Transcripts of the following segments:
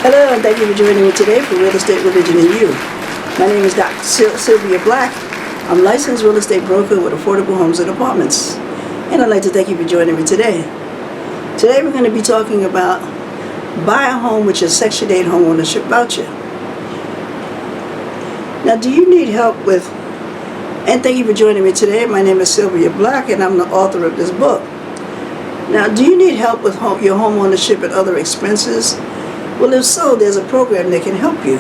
Hello, and thank you for joining me today for Real Estate, Religion, and You. My name is Dr. Sylvia Black. I'm a licensed real estate broker with affordable homes and apartments. And I'd like to thank you for joining me today. Today we're going to be talking about buy a home with your Section 8 Homeownership Voucher. Now, do you need help with, and thank you for joining me today. My name is Sylvia Black, and I'm the author of this book. Now, do you need help with your home ownership and other expenses? Well, if so, there's a program that can help you.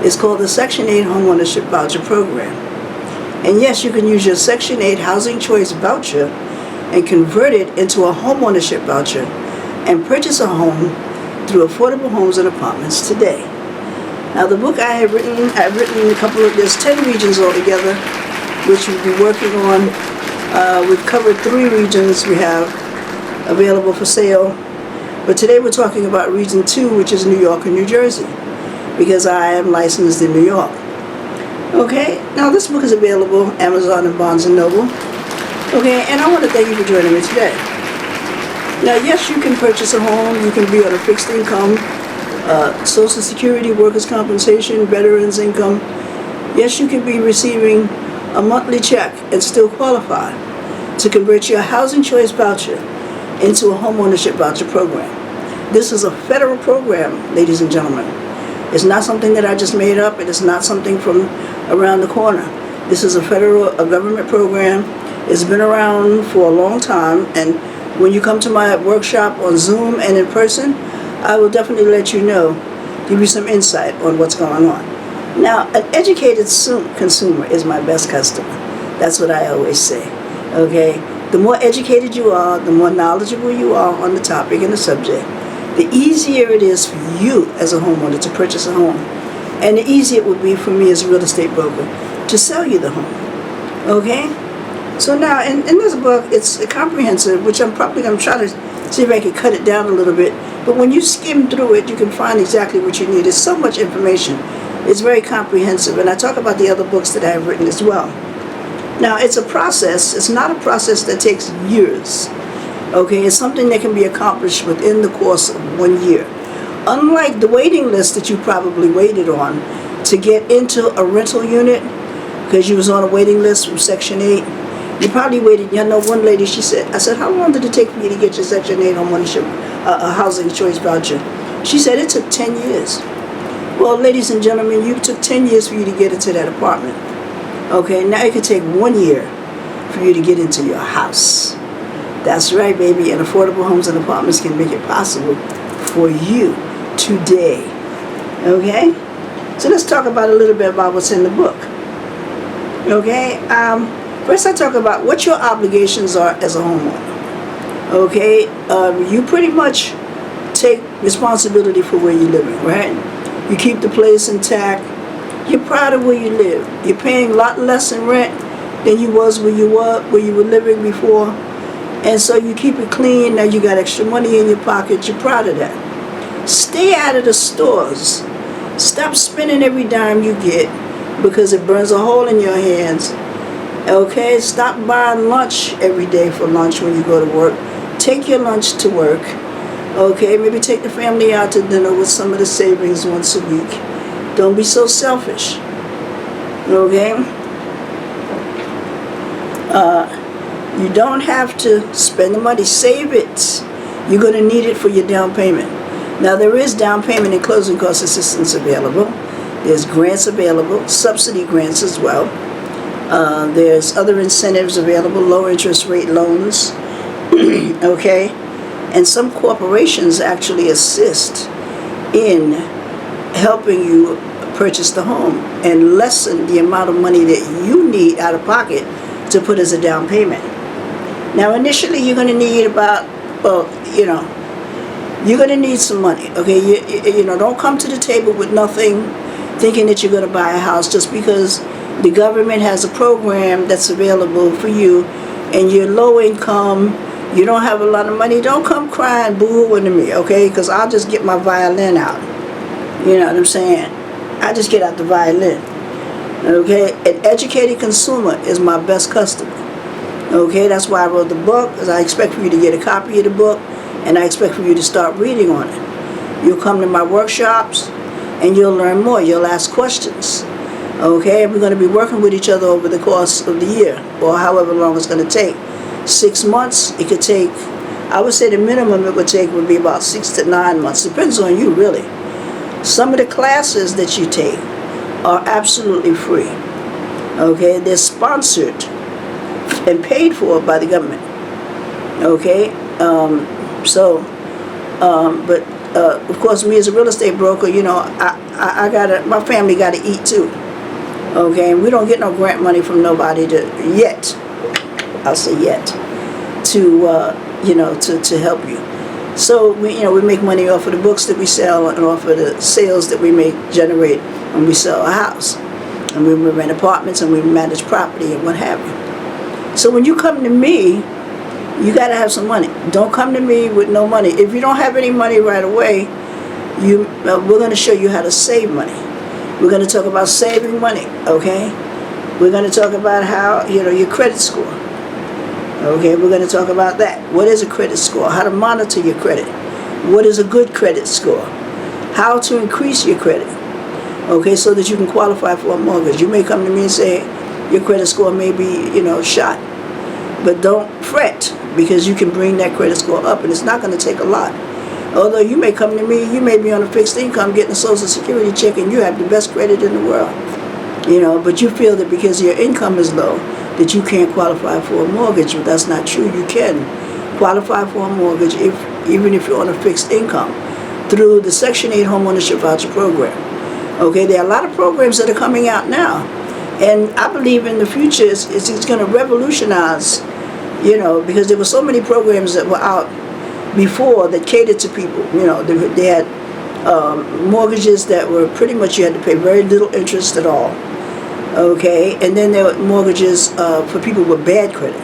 It's called the Section 8 Homeownership Voucher Program. And yes, you can use your Section 8 Housing Choice Voucher and convert it into a homeownership voucher and purchase a home through affordable homes and apartments today. Now, the book I've written a couple of, there's 10 regions altogether, which we'll be working on. We've covered 3 regions we have available for sale. But today we're talking about Region 2, which is New York and New Jersey, because I am licensed in New York. Okay, now this book is available Amazon and Barnes & Noble. Okay, and I want to thank you for joining me today. Now, yes, you can purchase a home. You can be on a fixed income, Social Security, workers' compensation, veterans income. Yes, you can be receiving a monthly check and still qualify to convert your Housing Choice Voucher into a homeownership voucher program. This is a federal program, ladies and gentlemen. It's not something that I just made up. It is not something from around the corner. This is a government program. It's been around for a long time, and when you come to my workshop on Zoom and in person, I will definitely let you know, give you some insight on what's going on. Now, an educated consumer is my best customer. That's what I always say, okay? The more educated you are, the more knowledgeable you are on the topic and the subject, the easier it is for you as a homeowner to purchase a home. And the easier it would be for me as a real estate broker to sell you the home. Okay? So now, in this book, it's comprehensive, which I'm probably going to try to see if I can cut it down a little bit. But when you skim through it, you can find exactly what you need. It's so much information. It's very comprehensive. And I talk about the other books that I have written as well. Now, it's a process. It's not a process that takes years. Okay, it's something that can be accomplished within the course of 1 year. Unlike the waiting list that you probably waited on to get into a rental unit, because you was on a waiting list from Section 8, you probably waited. You know, one lady, I said, how long did it take for you to get your Section 8 homeownership, a housing choice voucher? She said it took 10 years. Well, ladies and gentlemen, you took 10 years for you to get into that apartment. Okay, now it could take 1 year for you to get into your house. That's right, baby, and affordable homes and apartments can make it possible for you today. Okay? So let's talk about a little bit about what's in the book. Okay? First I talk about what your obligations are as a homeowner. Okay? You pretty much take responsibility for where you're living, right? You keep the place intact. You're proud of where you live. You're paying a lot less in rent than you was where you were living before. And so you keep it clean. Now you got extra money in your pocket. You're proud of that. Stay out of the stores. Stop spending every dime you get because it burns a hole in your hands. Okay? Stop buying lunch every day for lunch when you go to work. Take your lunch to work. Okay? Maybe take the family out to dinner with some of the savings once a week. Don't be so selfish. Okay? You don't have to spend the money. Save it. You're going to need it for your down payment. Now, there is down payment and closing cost assistance available. There's grants available, subsidy grants as well. There's other incentives available, low interest rate loans. Okay? And some corporations actually assist in helping you purchase the home and lessen the amount of money that you need out of pocket to put as a down payment. Now, initially, you're going to need about, you're going to need some money, okay? You know, don't come to the table with nothing thinking that you're going to buy a house just because the government has a program that's available for you and you're low income, you don't have a lot of money. Don't come crying boo-hooing to me, okay? Because I'll just get my violin out. You know what I'm saying? I just get out the violin, okay? An educated consumer is my best customer, okay? That's why I wrote the book, because I expect for you to get a copy of the book, and I expect for you to start reading on it. You'll come to my workshops, and you'll learn more. You'll ask questions, okay? We're going to be working with each other over the course of the year, or however long it's going to take. 6 months, it could take, I would say the minimum it would take would be about 6 to 9 months. Depends on you, really. Some of the classes that you take are absolutely free, okay? They're sponsored and paid for by the government, okay? But of course, me as a real estate broker, you know, I gotta, my family gotta eat too, okay? And we don't get no grant money from nobody yet, I'll say yet, to you know, to help you. So we make money off of the books that we sell and off of the sales that we generate when we sell a house, and we rent apartments and we manage property and what have you. So when you come to me, you got to have some money. Don't come to me with no money. If you don't have any money right away, we're going to show you how to save money. We're going to talk about saving money, okay? We're going to talk about how, you know, your credit score. Okay, we're going to talk about that. What is a credit score? How to monitor your credit. What is a good credit score? How to increase your credit. Okay, so that you can qualify for a mortgage. You may come to me and say your credit score may be, you know, shot. But don't fret, because you can bring that credit score up, and it's not going to take a lot. Although you may come to me, you may be on a fixed income getting a Social Security check, and you have the best credit in the world. You know, but you feel that because your income is low, that you can't qualify for a mortgage. But that's not true. You can qualify for a mortgage even if you're on a fixed income through the Section 8 Homeownership Voucher Program. Okay, there are a lot of programs that are coming out now, and I believe in the future it's going to revolutionize, you know, because there were so many programs that were out before that catered to people. You know, they had mortgages that were pretty much you had to pay very little interest at all. Okay, and then there were mortgages for people with bad credit.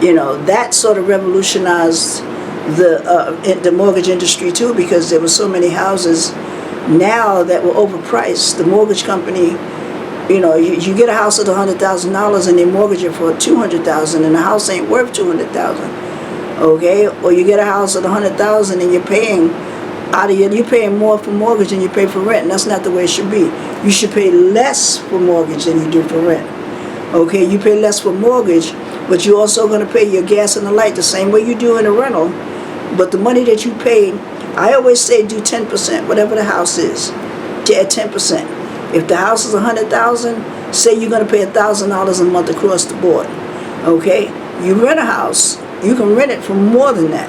You know, that sort of revolutionized the mortgage industry too, because there were so many houses now that were overpriced. The mortgage company, you know, you get a house at $100,000 and they mortgage it for $200,000, and the house ain't worth $200,000. Okay, or you get a house at $100,000 and you're paying you're paying more for mortgage than you pay for rent, and that's not the way it should be. You should pay less for mortgage than you do for rent. Okay, you pay less for mortgage, but you're also going to pay your gas and the light the same way you do in a rental. But the money that you pay, I always say do 10%, whatever the house is, at 10%. If the house is $100,000, say you're going to pay $1,000 a month across the board. Okay, you rent a house, you can rent it for more than that,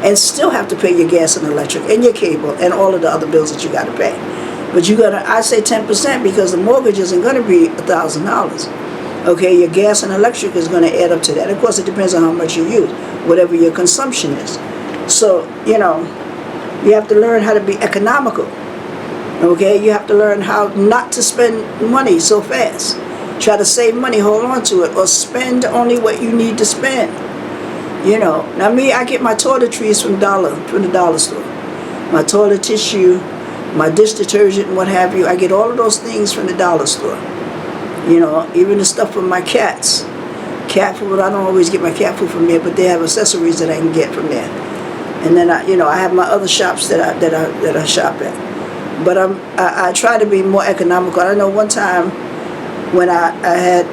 and still have to pay your gas and electric and your cable and all of the other bills that you got to pay. But I say 10% because the mortgage isn't going to be $1,000. Okay, your gas and electric is going to add up to that. Of course, it depends on how much you use, whatever your consumption is. So, you know, you have to learn how to be economical. Okay, you have to learn how not to spend money so fast. Try to save money, hold on to it, or spend only what you need to spend. You know, now me, I get my toiletries from the dollar store. My toilet tissue, my dish detergent and what have you, I get all of those things from the dollar store. You know, even the stuff for my cats. Cat food, I don't always get my cat food from there, but they have accessories that I can get from there. And then I have my other shops that I shop at. But I try to be more economical. I know one time when I had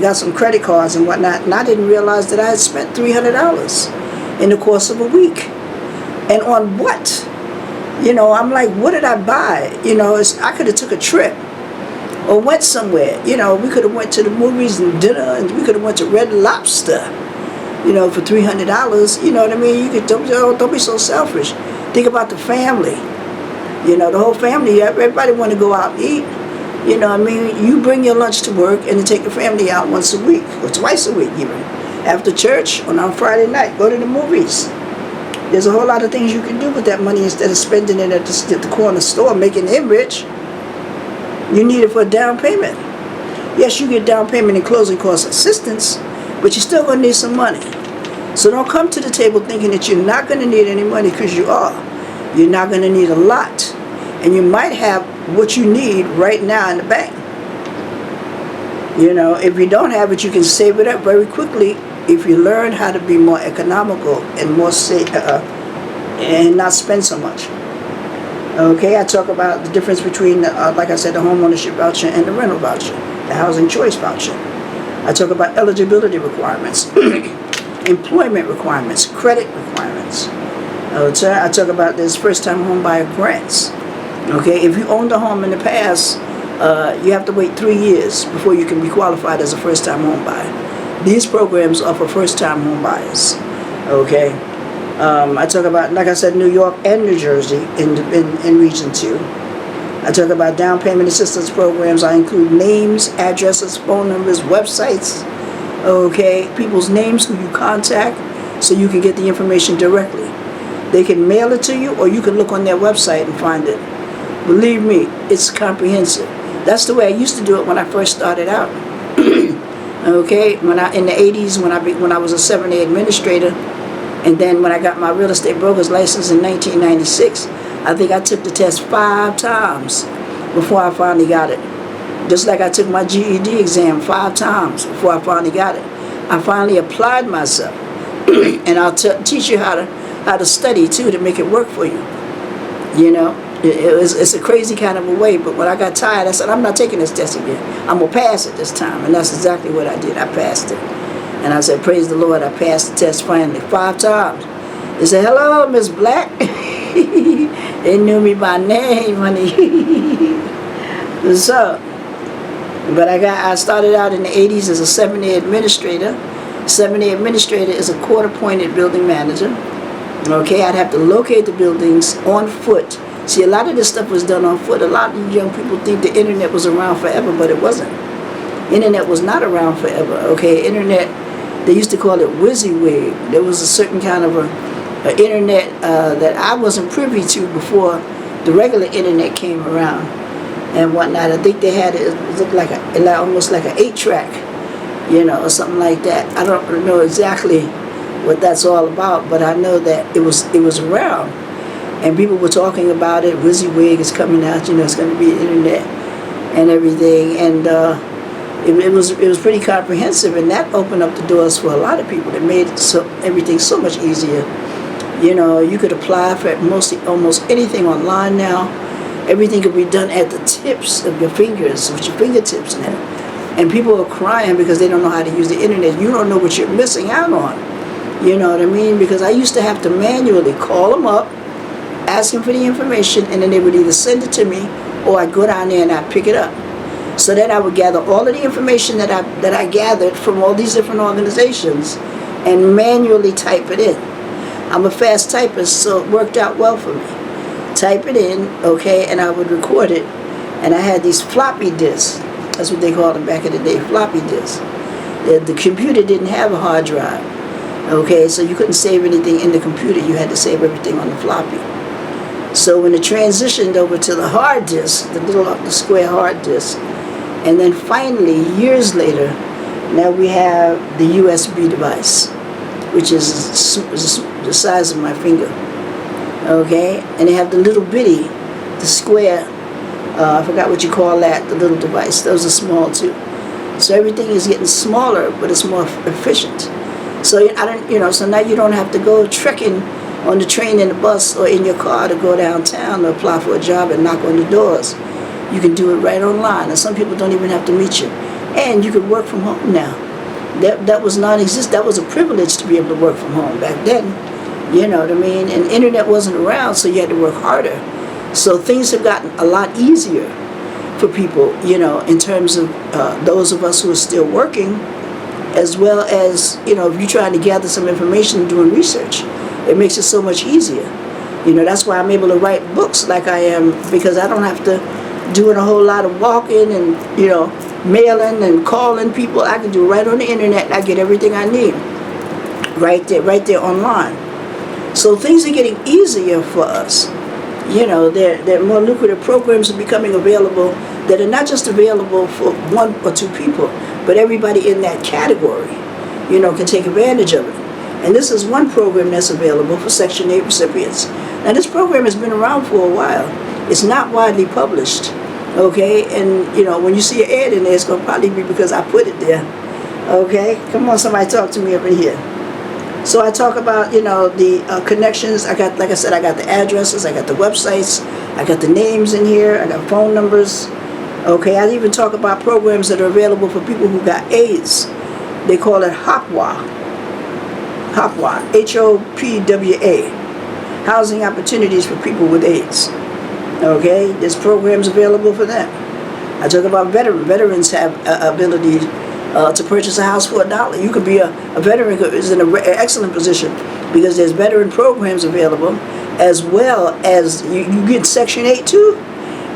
got some credit cards and whatnot, and I didn't realize that I had spent $300 in the course of a week. And on what? You know, I'm like, what did I buy? You know, I could have took a trip or went somewhere. You know, we could have went to the movies and dinner, and we could have went to Red Lobster, you know, for $300. You know what I mean? Don't be so selfish. Think about the family. You know, the whole family, everybody want to go out and eat. You know what I mean? You bring your lunch to work and then take your family out once a week or twice a week even. After church on Friday night, go to the movies. There's a whole lot of things you can do with that money instead of spending it at the corner store, making him rich. You need it for a down payment. Yes, you get down payment and closing cost assistance, but you're still going to need some money. So don't come to the table thinking that you're not going to need any money, because you are. You're not going to need a lot. And you might have what you need right now in the bank. You know, if you don't have it, you can save it up very quickly if you learn how to be more economical and more safe, and not spend so much. Okay, I talk about the difference between, like I said, the homeownership voucher and the rental voucher, the Housing Choice Voucher. I talk about eligibility requirements, employment requirements, credit requirements. I talk about this first-time home buyer grants. Okay, if you owned a home in the past, you have to wait 3 years before you can be qualified as a first-time home buyer. These programs are for first-time home buyers. Okay, I talk about, like I said, New York and New Jersey in Region 2. I talk about down payment assistance programs. I include names, addresses, phone numbers, websites, okay, people's names who you contact, so you can get the information directly. They can mail it to you, or you can look on their website and find it. Believe me, it's comprehensive. That's the way I used to do it when I first started out. Okay, in the 80s, when I was a 7A administrator, and then when I got my real estate broker's license in 1996, I think I took the test 5 times before I finally got it. Just like I took my GED exam 5 times before I finally got it. I finally applied myself. And I'll teach you how to study too, to make it work for you. You know, it's a crazy kind of a way, but when I got tired, I said, I'm not taking this test again. I'm going to pass it this time. And that's exactly what I did. I passed it. And I said, praise the Lord, I passed the test finally 5 times. They said, hello, Miss Black. They knew me by name, honey. So, but I started out in the 80s as a 7A administrator. 7A administrator is a court-appointed building manager. Okay, I'd have to locate the buildings on foot. See, a lot of this stuff was done on foot. A lot of young people think the internet was around forever, but it wasn't. Internet was not around forever. Okay, internet, they used to call it WYSIWYG. There was a certain kind of a internet that I wasn't privy to before the regular internet came around and whatnot. I think they had it looked like almost like an 8-track, you know, or something like that. I don't know exactly what that's all about, but I know that it was around, and people were talking about it. WYSIWYG is coming out, you know, it's going to be internet and everything, and it was pretty comprehensive, and that opened up the doors for a lot of people. It made everything so much easier. You know, you could apply for almost anything online now. Everything could be done at the tips of your fingers, with your fingertips now. And people are crying because they don't know how to use the internet. You don't know what you're missing out on. You know what I mean? Because I used to have to manually call them up, ask them for the information, and then they would either send it to me, or I'd go down there and I'd pick it up. So then I would gather all of the information that I gathered from all these different organizations and manually type it in. I'm a fast typist, so it worked out well for me. Type it in, okay, and I would record it. And I had these floppy disks. That's what they called them back in the day, floppy disks. The computer didn't have a hard drive, okay, so you couldn't save anything in the computer. You had to save everything on the floppy. So when it transitioned over to the hard disk, the square hard disk, and then finally, years later, now we have the USB device, which is the size of my finger, okay? And they have the little bitty, the square, I forgot what you call that, the little device. Those are small too. So everything is getting smaller, but it's more efficient. So so now you don't have to go trekking on the train and the bus or in your car to go downtown to apply for a job and knock on the doors. You can do it right online, and some people don't even have to meet you. And you can work from home now. That was non-existent. That was a privilege to be able to work from home back then. You know what I mean? And internet wasn't around, so you had to work harder. So things have gotten a lot easier for people, you know, in terms of those of us who are still working, as well as, you know, if you're trying to gather some information and doing research, it makes it so much easier. You know, that's why I'm able to write books like I am, because I don't have to doing a whole lot of walking and, you know, mailing and calling people. I can do it right on the internet, and I get everything I need right there online. So things are getting easier for us. You know, there are more lucrative programs are becoming available that are not just available for one or two people, but everybody in that category, you know, can take advantage of it. And this is one program that's available for Section 8 recipients. Now, this program has been around for a while. It's not widely published, okay? And, you know, when you see an ad in there, it's going to probably be because I put it there, okay? Come on, somebody talk to me over here. So I talk about, you know, the connections. I got, like I said, I got the addresses, I got the websites, I got the names in here, I got phone numbers. Okay, I even talk about programs that are available for people who got AIDS. They call it HOPWA. HOPWA, H-O-P-W-A. Housing Opportunities for People with AIDS. Okay, there's programs available for them. I talk about veterans have ability to purchase a house for $1. You could be a veteran who is in an excellent position because there's veteran programs available, as well as you get Section 8 too.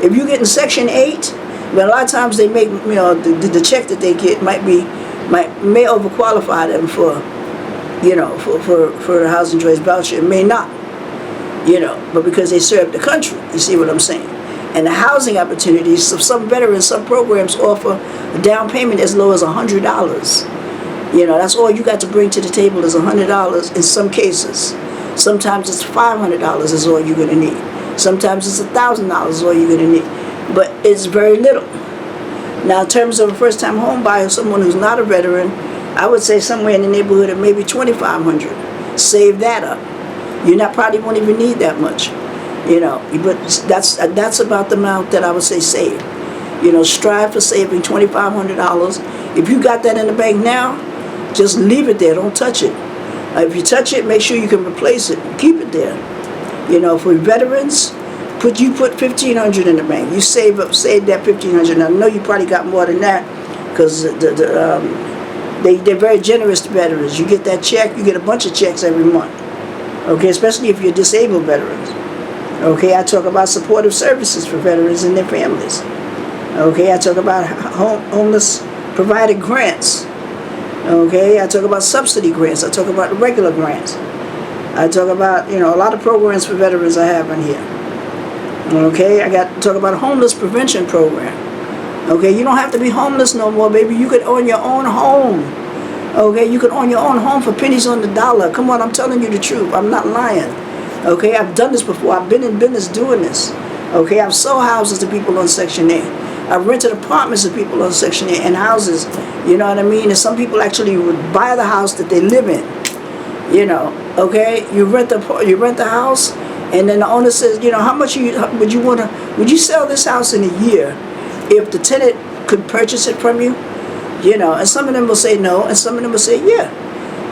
If you get in Section 8, but a lot of times they make, you know, the check that they get may overqualify them for, you know, for a housing choice voucher. It may not, you know, but because they serve the country, you see what I'm saying? And the housing opportunities, so some veterans, some programs offer a down payment as low as $100. You know, that's all you got to bring to the table is $100 in some cases. Sometimes it's $500 is all you're going to need. Sometimes it's $1,000 is all you're going to need. But it's very little. Now, in terms of a first-time home buyer, someone who's not a veteran, I would say somewhere in the neighborhood of maybe $2,500. Save that up. Probably won't even need that much. You know, but that's about the amount that I would say save. You know, strive for saving $2,500. If you got that in the bank now, just leave it there. Don't touch it. If you touch it, make sure you can replace it. Keep it there. You know, for veterans, put $1,500 in the bank. You save that $1,500. Now, I know you probably got more than that because they're very generous to veterans. You get that check, you get a bunch of checks every month. Okay, especially if you're disabled veterans. Okay, I talk about supportive services for veterans and their families. Okay, I talk about homeless provided grants. Okay, I talk about subsidy grants. I talk about regular grants. I talk about, you know, a lot of programs for veterans I have in here. Okay, I got to talk about a homeless prevention program. Okay, you don't have to be homeless no more, baby. You could own your own home. Okay, you could own your own home for pennies on the dollar. Come on, I'm telling you the truth. I'm not lying. Okay, I've done this before. I've been in business doing this. Okay, I've sold houses to people on Section 8. I've rented apartments to people on Section 8 and houses. You know what I mean? And some people actually would buy the house that they live in. You know, okay? You rent the house, and then the owner says, you know, how much would you sell this house in a year if the tenant could purchase it from you? You know, and some of them will say no, and some of them will say, yeah.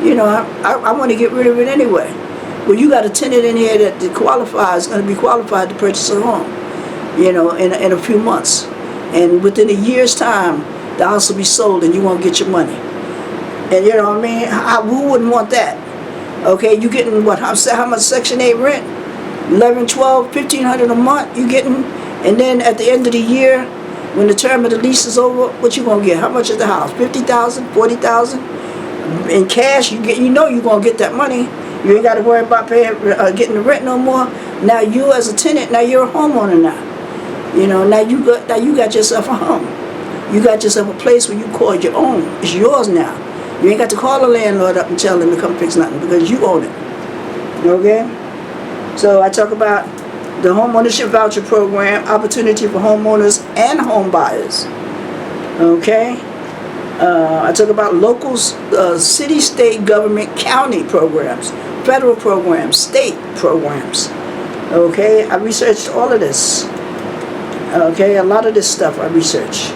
You know, I want to get rid of it anyway. Well, you got a tenant in here that qualifies, going to be qualified to purchase a home, you know, in a few months. And within a year's time, the house will be sold and you won't get your money. And you know what I mean? Who wouldn't want that? Okay, you getting what? How much Section 8 rent? $1,100, $1,200, $1,500 a month you getting? And then at the end of the year, when the term of the lease is over, what you gonna get? How much is the house? $50,000, $40,000? In cash, you know you're gonna get that money. You ain't got to worry about getting the rent no more. Now you as a tenant, now you're a homeowner now. You know, now you got yourself a home. You got yourself a place where you call your own. It's yours now. You ain't got to call the landlord up and tell them to come fix nothing because you own it. Okay? So I talk about the Homeownership Voucher Program, opportunity for homeowners and home buyers. Okay? I talk about local, city, state, government, county programs, federal programs, state programs. Okay, I researched all of this. Okay, a lot of this stuff I researched.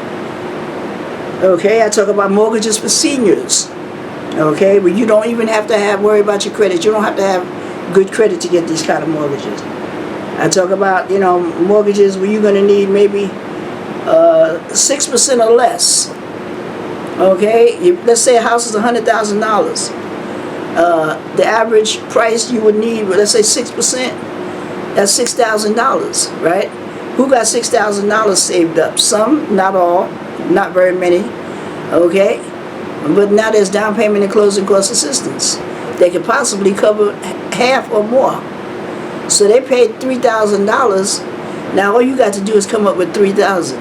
Okay, I talk about mortgages for seniors. Okay, but you don't even have to worry about your credit. You don't have to have good credit to get these kind of mortgages. I talk about, you know, mortgages where you're going to need maybe 6% or less. Okay, let's say a house is $100,000. The average price you would need, let's say 6%, that's $6,000, right? Who got $6,000 saved up? Some, not all, not very many. Okay, but now there's down payment and closing cost assistance. They could possibly cover half or more. So they paid $3,000. Now all you got to do is come up with $3,000.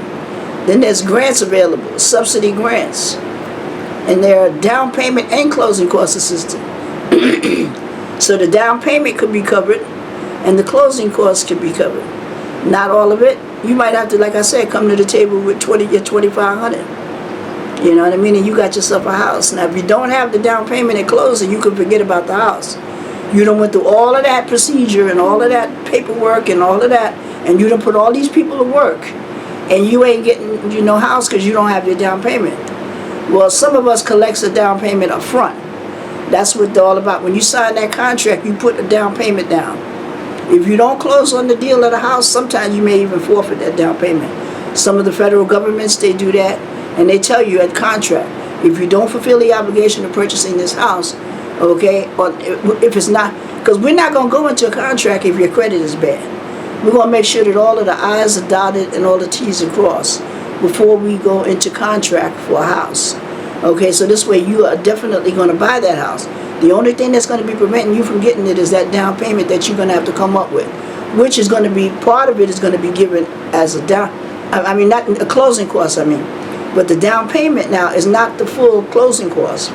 Then there's grants available, subsidy grants. And there are down payment and closing cost assistance. So the down payment could be covered and the closing costs could be covered. Not all of it. You might have to, like I said, come to the table with $2,500. You know what I mean? And you got yourself a house. Now if you don't have the down payment and closing, you can forget about the house. You done went through all of that procedure and all of that paperwork and all of that, and you done put all these people to work, and you ain't getting, you know, house because you don't have your down payment. Well, some of us collects a down payment up front. That's what they're all about. When you sign that contract, you put a down payment down. If you don't close on the deal of the house, sometimes you may even forfeit that down payment. Some of the federal governments, they do that, and they tell you at contract, if you don't fulfill the obligation of purchasing this house, okay, or if it's not, because we're not going to go into a contract if your credit is bad. We're going to make sure that all of the I's are dotted and all the T's are crossed before we go into contract for a house. Okay, so this way you are definitely going to buy that house. The only thing that's going to be preventing you from getting it is that down payment that you're going to have to come up with, which is going to be, part of it is going to be given as a down, I mean, not a closing cost, I mean, but the down payment now is not the full closing cost.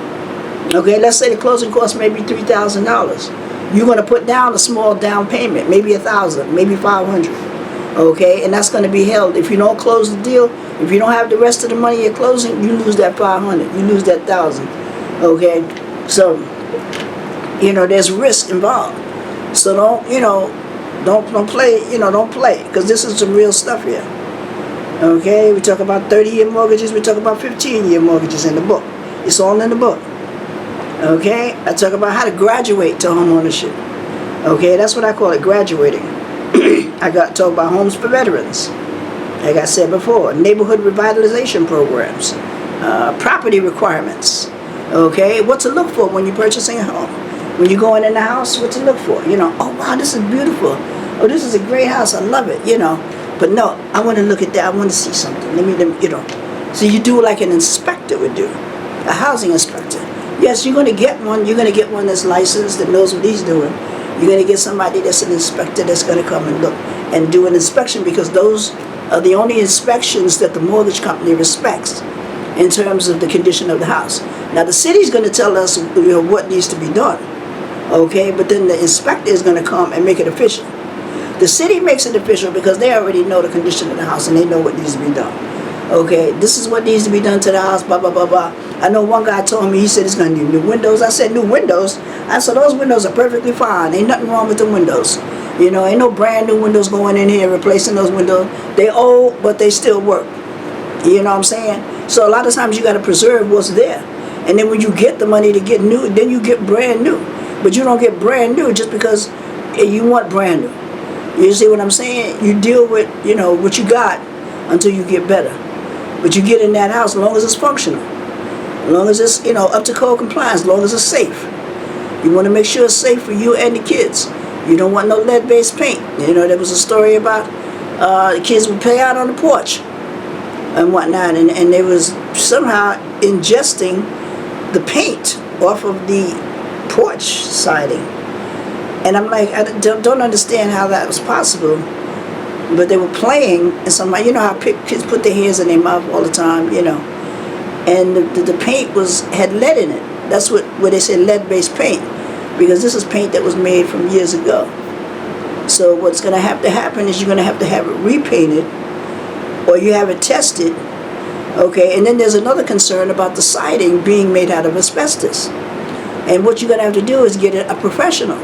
Okay, let's say the closing cost may be $3,000. You're going to put down a small down payment, maybe $1,000, maybe $500. Okay, and that's going to be held. If you don't close the deal, if you don't have the rest of the money at closing, you lose that $500. You lose that $1,000. Okay, so you know there's risk involved. So don't play. Don't play, because this is some real stuff here. Okay, we talk about 30-year mortgages. We talk about 15-year mortgages in the book. It's all in the book. Okay, I talk about how to graduate to home ownership. Okay, that's what I call it, graduating. I got to talk about homes for veterans, like I said before, neighborhood revitalization programs, property requirements. Okay, what to look for when you're purchasing a home. When you're going in the house, what to look for. Oh wow, this is beautiful. Oh, this is a great house. I love it. But no, I want to look at that. I want to see something. Let me. So you do like an inspector would do, a housing inspector. Yes, you're going to get one. You're going to get one that's licensed, that knows what he's doing. You're going to get somebody that's an inspector that's going to come and look and do an inspection, because those are the only inspections that the mortgage company respects in terms of the condition of the house. Now, the city's going to tell us what needs to be done, okay? But then the inspector is going to come and make it official. The city makes it official because they already know the condition of the house and they know what needs to be done. Okay, this is what needs to be done to the house, blah, blah, blah, blah. I know one guy told me, he said it's going to need new windows. I said, new windows? I said, those windows are perfectly fine. Ain't nothing wrong with the windows. Ain't no brand new windows going in here replacing those windows. They old, but they still work. You know what I'm saying? So a lot of times you got to preserve what's there. And then when you get the money to get new, then you get brand new. But you don't get brand new just because you want brand new. You see what I'm saying? You deal with, what you got until you get better. But you get in that house as long as it's functional. As long as it's, up to code compliance, as long as it's safe. You want to make sure it's safe for you and the kids. You don't want no lead-based paint. There was a story about the kids would play out on the porch and whatnot, and they was somehow ingesting the paint off of the porch siding. And I'm like, I don't understand how that was possible. But they were playing, and somebody, how kids put their hands in their mouth all the time, and the paint had lead in it. That's where they say lead-based paint, because this is paint that was made from years ago. So what's going to have to happen is you're going to have it repainted, or you have it tested, okay? And then there's another concern about the siding being made out of asbestos. And what you're going to have to do is get a professional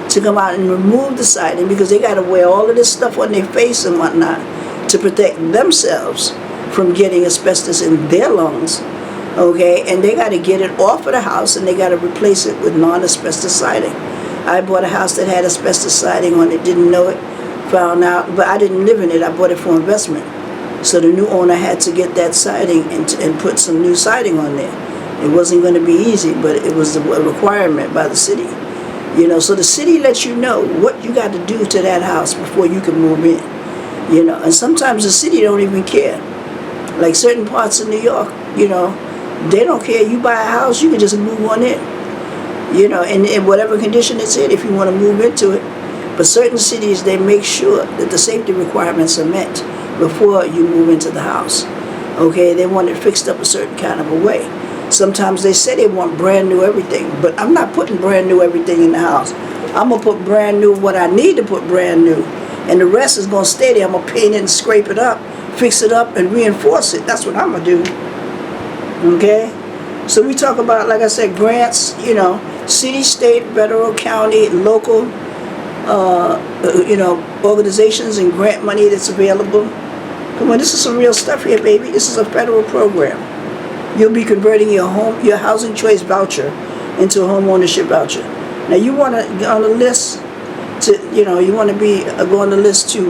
to come out and remove the siding, because they got to wear all of this stuff on their face and whatnot to protect themselves from getting asbestos in their lungs, okay? And they got to get it off of the house, and they got to replace it with non-asbestos siding. I bought a house that had asbestos siding on it, didn't know it, found out, but I didn't live in it. I bought it for investment. So the new owner had to get that siding and put some new siding on there. It wasn't going to be easy, but it was a requirement by the city. So the city lets you know what you got to do to that house before you can move in. And sometimes the city don't even care. Like certain parts of New York, they don't care. You buy a house, you can just move on in. you know, in whatever condition it's in, if you want to move into it. But certain cities, they make sure that the safety requirements are met before you move into the house. Okay, they want it fixed up a certain kind of a way. Sometimes they say they want brand new everything, but I'm not putting brand new everything in the house. I'm going to put brand new what I need to put brand new. And the rest is going to stay there. I'm going to paint it and scrape it up, fix it up, and reinforce it. That's what I'm going to do. Okay? So we talk about, like I said, grants, you know, city, state, federal, county, local, you know, organizations and grant money that's available. Come on, this is some real stuff here, baby. This is a federal program. You'll be converting your Housing Choice Voucher into a home ownership voucher. Now you want to get on the list to, you know, you want to be go on the list to,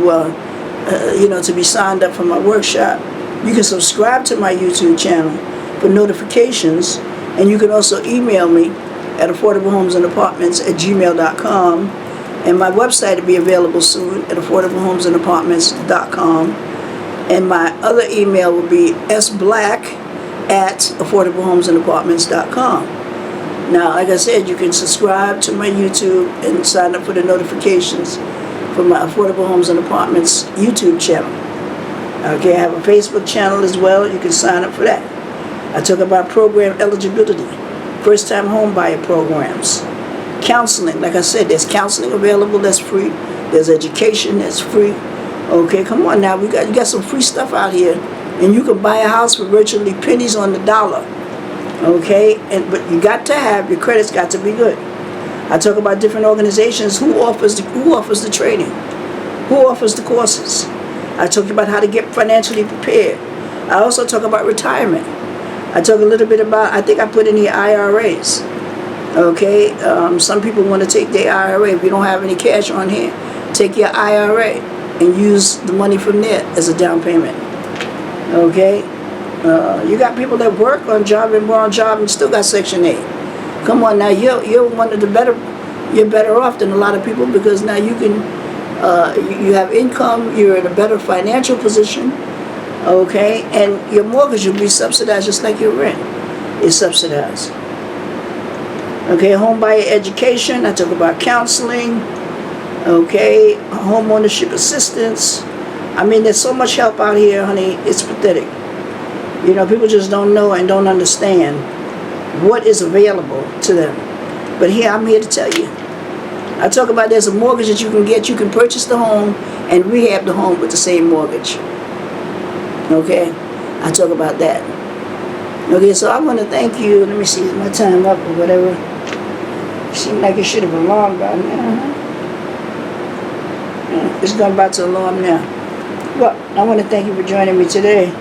you know, to be signed up for my workshop. You can subscribe to my YouTube channel for notifications, and you can also email me at affordablehomesанdapartments@gmail.com, and my website will be available soon at affordablehomesанdapartments.com, and my other email will be sblack@affordablehomesанdapartments.com. Now, like I said, you can subscribe to my YouTube and sign up for the notifications for my Affordable Homes and Apartments YouTube channel. Okay, I have a Facebook channel as well. You can sign up for that. I talk about program eligibility, first-time home buyer programs, counseling. Like I said, there's counseling available that's free. There's education that's free. Okay, come on now. You got some free stuff out here, and you can buy a house for virtually pennies on the dollar. Okay, but you got to have your credit's got to be good. I talk about different organizations who offers the training, who offers the courses. I talk about how to get financially prepared. I also talk about retirement. I talk a little bit about, I think I put in the IRAs. Okay, some people want to take their IRA. If you don't have any cash on hand, take your IRA and use the money from there as a down payment. Okay, you got people that work on job and on job and still got Section 8. Come on now, you're one of the better. You're better off than a lot of people because now you can, you have income. You're in a better financial position. Okay, and your mortgage will be subsidized just like your rent is subsidized. Okay, home buyer education. I talk about counseling. Okay, home ownership assistance. I mean, there's so much help out here, honey. It's pathetic. You know, people just don't know and don't understand what is available to them. But here, I'm here to tell you. I talk about there's a mortgage that you can get. You can purchase the home and rehab the home with the same mortgage. Okay, I talk about that. Okay, so I want to thank you. Let me see, is my time up or whatever? Seems like it should have alarmed by now. Yeah, it's going about to alarm now. Well, I want to thank you for joining me today.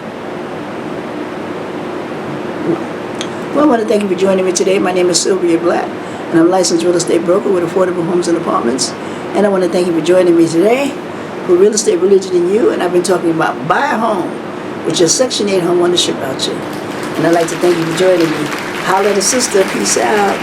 Well, I want to thank you for joining me today. My name is Sylvia Black, and I'm a licensed real estate broker with Affordable Homes and Apartments. And I want to thank you for joining me today for Real Estate, Religion, and You. And I've been talking about buy a home, which is Section 8 Homeownership Voucher. And I'd like to thank you for joining me. Holla at a sister. Peace out.